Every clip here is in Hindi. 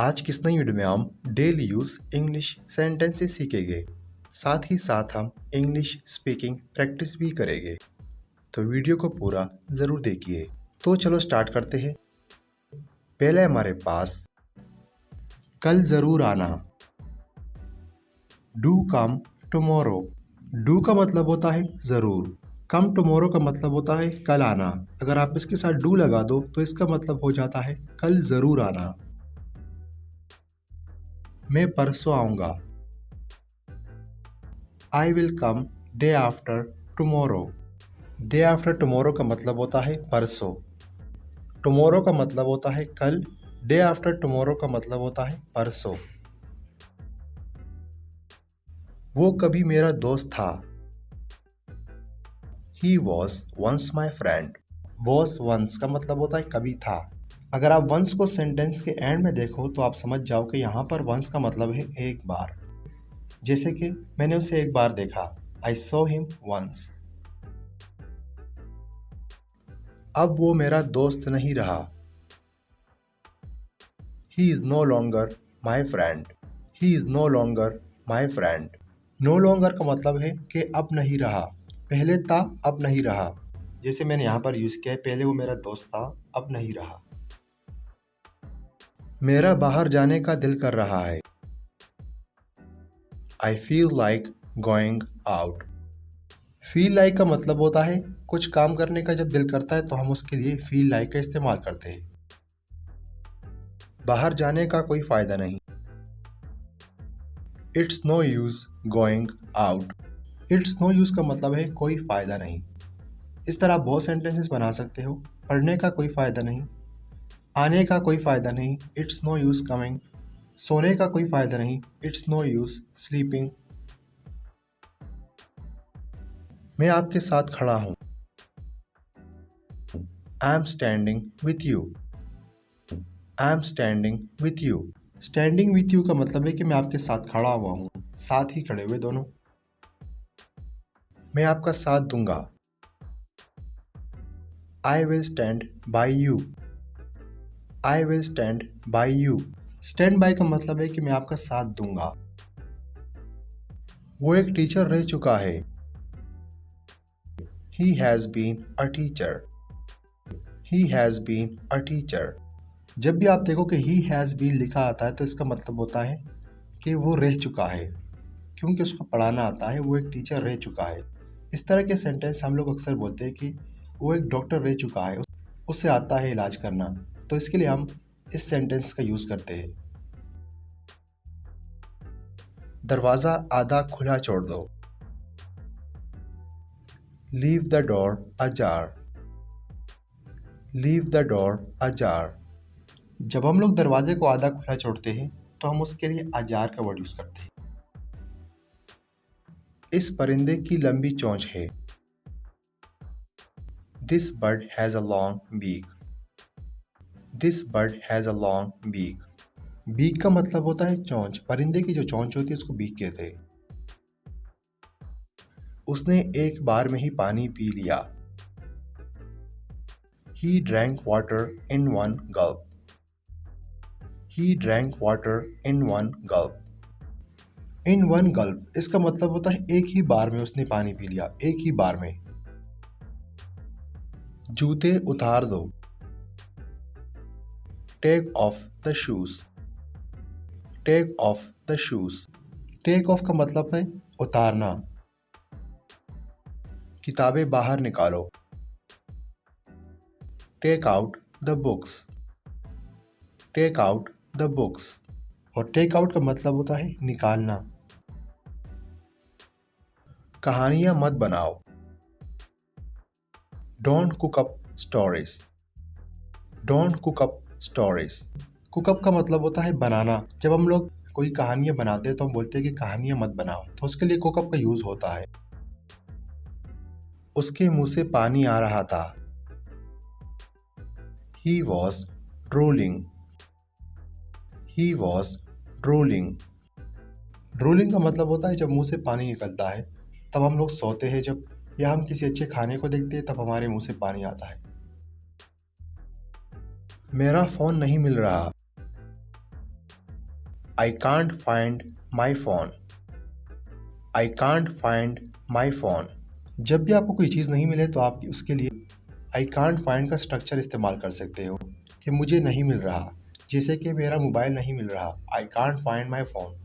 आज की इस नई वीडियो में हम डेली यूज इंग्लिश सेंटेंसेस सीखेंगे। साथ ही साथ हम इंग्लिश स्पीकिंग प्रैक्टिस भी करेंगे, तो वीडियो को पूरा ज़रूर देखिए। तो चलो स्टार्ट करते हैं। पहले हमारे पास कल ज़रूर आना, डू कम टुमारो। डू का मतलब होता है ज़रूर, कम टुमारो का मतलब होता है कल आना। अगर आप इसके साथ डू लगा दो तो इसका मतलब हो जाता है कल ज़रूर आना। मैं परसों आऊँगा, I will come day after tomorrow. Day after tomorrow का मतलब होता है परसों, टुमारो का मतलब होता है कल, डे आफ्टर टुमारो का मतलब होता है परसों। वो कभी मेरा दोस्त था, he was once my friend. Was once का मतलब होता है कभी था। अगर आप वंस को सेंटेंस के एंड में देखो तो आप समझ जाओ कि यहाँ पर वंस का मतलब है एक बार। जैसे कि मैंने उसे एक बार देखा, आई सॉ हिम वंस। अब वो मेरा दोस्त नहीं रहा, he is no longer my friend. He is no longer my friend. No longer का मतलब है कि अब नहीं रहा, पहले था अब नहीं रहा। जैसे मैंने यहाँ पर यूज़ किया है, पहले वो मेरा दोस्त था अब नहीं रहा। मेरा बाहर जाने का दिल कर रहा है, I feel like going out. Feel like का मतलब होता है कुछ काम करने का जब दिल करता है तो हम उसके लिए फील लाइक का इस्तेमाल करते हैं। बाहर जाने का कोई फ़ायदा नहीं, it's no use going out. It's no use का मतलब है कोई फ़ायदा नहीं। इस तरह आप बहुत सेंटेंसेस बना सकते हो। पढ़ने का कोई फ़ायदा नहीं, आने का कोई फ़ायदा नहीं, इट्स नो यूज़ कमिंग। सोने का कोई फ़ायदा नहीं, इट्स नो यूज़ स्लीपिंग। मैं आपके साथ खड़ा हूँ, I am standing with you. I am standing with you. Standing with you का मतलब है कि मैं आपके साथ खड़ा हुआ हूँ, साथ ही खड़े हुए दोनों। मैं आपका साथ दूंगा, I will stand by you. I will stand by you. Stand by का मतलब है कि मैं आपका साथ दूंगा। वो एक टीचर रह चुका है, he has been a teacher. He has been a teacher. जब भी आप देखो कि ही हैज़ बीन लिखा आता है तो इसका मतलब होता है कि वो रह चुका है, क्योंकि उसको पढ़ाना आता है। वो एक टीचर रह चुका है। इस तरह के सेंटेंस हम लोग अक्सर बोलते हैं कि वो एक डॉक्टर रह चुका है, उसे आता है इलाज करना। तो इसके लिए हम इस सेंटेंस का यूज़ करते हैं। दरवाज़ा आधा खुला छोड़ दो, leave the door ajar. Leave the door ajar. जब हम लोग दरवाजे को आधा खुला छोड़ते हैं तो हम उसके लिए अजार का वर्ड यूज़ करते हैं। इस परिंदे की लंबी चोंच है, this bird has a long beak. This bird has a long beak. Beak का मतलब होता है चोंच। परिंदे की जो चोंच होती है उसको बीक कहते हैं। उसने एक बार में ही पानी पी लिया, he drank water in one gulp. He drank water in one gulp. In one gulp इसका मतलब होता है एक ही बार में उसने पानी पी लिया, एक ही बार में। जूते उतार दो, take off the shoes. Take off the shoes. Take off का मतलब है उतारना। किताबें बाहर निकालो, take out the books. Take out the books. और टेक आउट का मतलब होता है निकालना। कहानियां मत बनाओ, don't cook up stories. Don't cook up stories. Cook up का मतलब होता है बनाना। जब हम लोग कोई कहानियां बनाते हैं तो हम बोलते हैं कि कहानियां मत बनाओ, तो उसके लिए कुक अप का यूज होता है। उसके मुंह से पानी आ रहा था, he was drooling. he was drooling. Drooling का मतलब होता है जब मुंह से पानी निकलता है। तब हम लोग सोते हैं जब, या हम किसी अच्छे खाने को देखते हैं तब हमारे मुंह से पानी आता है। मेरा फ़ोन नहीं मिल रहा, I can't find my phone. I can't find my phone. जब भी आपको कोई चीज़ नहीं मिले तो आप उसके लिए I can't find का स्ट्रक्चर इस्तेमाल कर सकते हो कि मुझे नहीं मिल रहा। जैसे कि मेरा मोबाइल नहीं मिल रहा, I can't find my phone.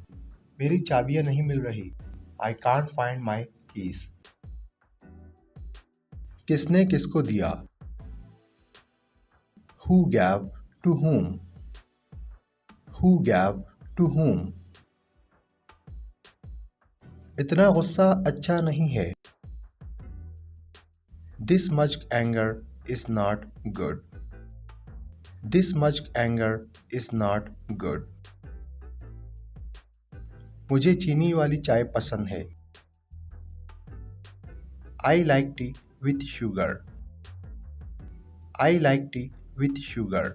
मेरी चाबियाँ नहीं मिल रही, I can't find my keys. किसने किसको दिया? Who gave to whom? Who gave to whom? इतना गुस्सा अच्छा नहीं है। This much anger is not good. This much anger is not good. मुझे चीनी वाली चाय पसंद है। I like tea with sugar. I like tea with sugar.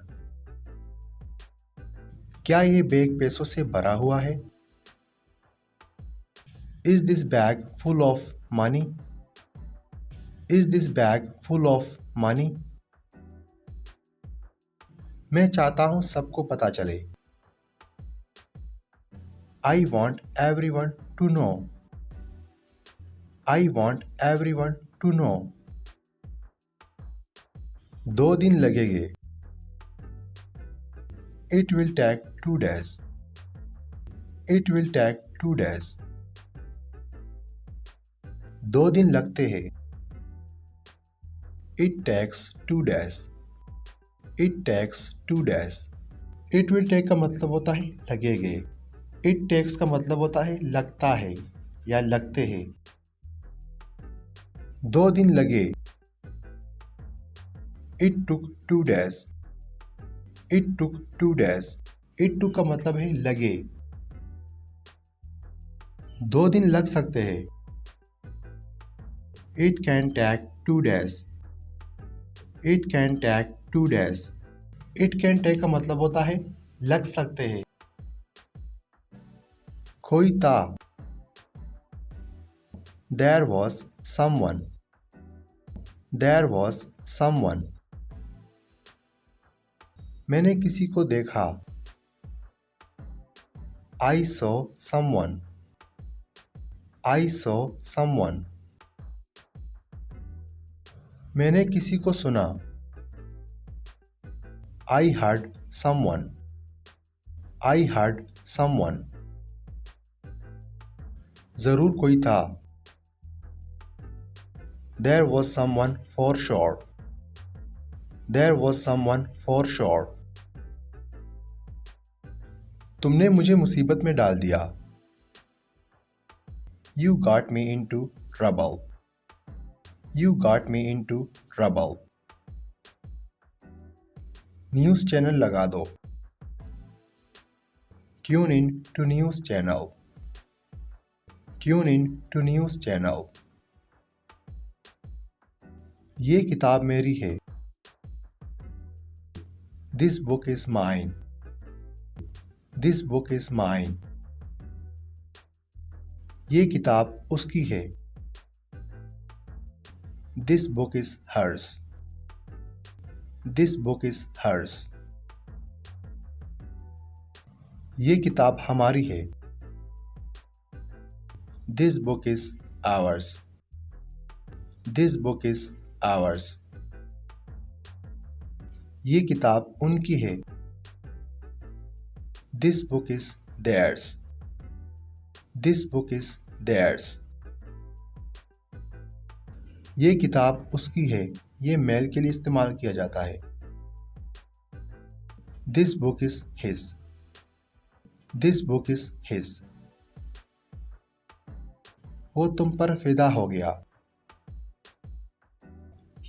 क्या ये बैग पैसों से भरा हुआ है? Is this bag full of money? Is this bag full of money? मैं चाहता हूँ सबको पता चले। I want everyone to know. I want everyone to know. 2 दिन लगेंगे। It will take 2 days. It will take 2 days. 2 दिन लगते हैं। It takes 2 days. It takes 2 days. It will take का मतलब होता है लगेंगे। It takes का मतलब होता है लगता है या लगते हैं। 2 दिन लगे। It took 2 days. It took 2 days. It took का मतलब है लगे। 2 दिन लग सकते हैं। It can take 2 days. It can take 2 days. It can take का मतलब होता है लग सकते हैं। कोई था। There was someone. There was someone. मैंने किसी को देखा। I saw someone. I saw someone. मैंने किसी को सुना। I heard someone. I heard someone. जरूर कोई था। There was someone for sure. There was someone for sure. तुमने मुझे मुसीबत में डाल दिया। You got me into trouble. You got me into trouble. News channel लगा दो। Tune in to news channel. Tune in to news channel. ये किताब मेरी है। This book is mine. This book is mine. ये किताब उसकी है। This book is hers. This book is hers. ये किताब हमारी है। This book is ours. This book is ours. ये किताब उनकी है। This book is theirs. This book is theirs. ये किताब उसकी है। ये मेल के लिए इस्तेमाल किया जाता है। This book is his. This book is his. वो तुम पर फिदा हो गया।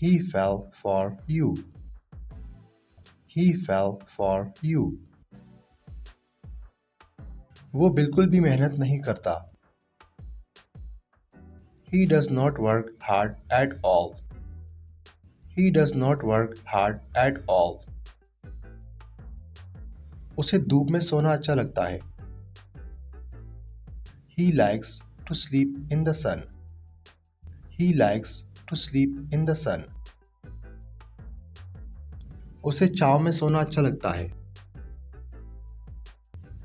He fell for you. He fell for you. वो बिल्कुल भी मेहनत नहीं करता। He does not work hard at all. He does not work hard at all. उसे धूप में सोना अच्छा लगता है। He likes to sleep in the sun. He likes to sleep in the sun. उसे छांव में सोना अच्छा लगता है।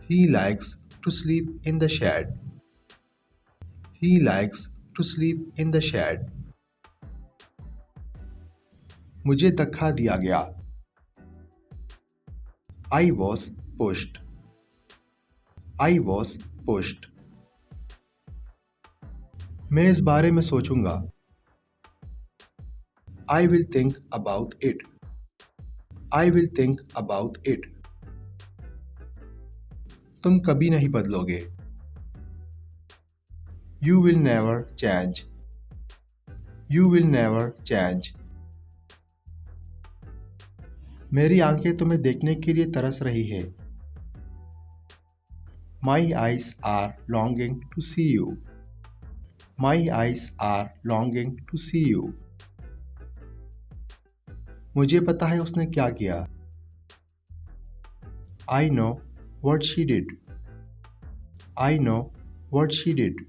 He likes to sleep in the shed. He likes to sleep in the shed. मुझे धक्का दिया गया. I was pushed. I was pushed. मैं इस बारे में सोचूंगा. I will think about it. I will think about it. तुम कभी नहीं बदलोगे. You will never change. You will never change. मेरी आंखें तुम्हें देखने के लिए तरस रही है. My eyes are longing to see you. My eyes are longing to see you. मुझे पता है उसने क्या किया. I know what she did. I know what she did.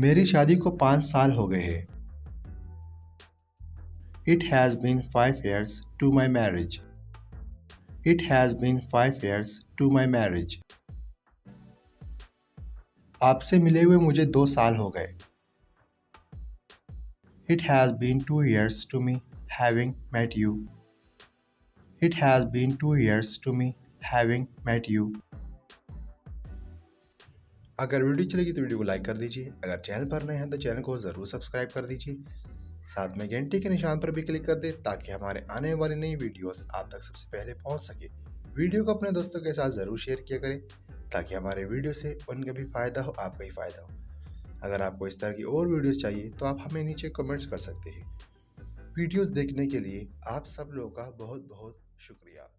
मेरी शादी को 5 साल हो गए हैं. It has been 5 years to my marriage. It has been 5 years to my marriage. आपसे मिले हुए मुझे 2 साल हो गए. It has been 2 years to me having met you. It has been 2 years to me having met you. अगर वीडियो चलेगी तो वीडियो को लाइक कर दीजिए. अगर चैनल पर नए हैं तो चैनल को ज़रूर सब्सक्राइब कर दीजिए. साथ में घंटी के निशान पर भी क्लिक कर दें ताकि हमारे आने वाली नई वीडियोस आप तक सबसे पहले पहुंच सके. वीडियो को अपने दोस्तों के साथ ज़रूर शेयर किया करें ताकि हमारे वीडियो से उनका भी फ़ायदा हो, आपका ही फ़ायदा हो. अगर आपको इस तरह की और वीडियोस चाहिए तो आप हमें नीचे कमेंट्स कर सकते हैं. वीडियोस देखने के लिए आप सब लोगों का बहुत बहुत शुक्रिया.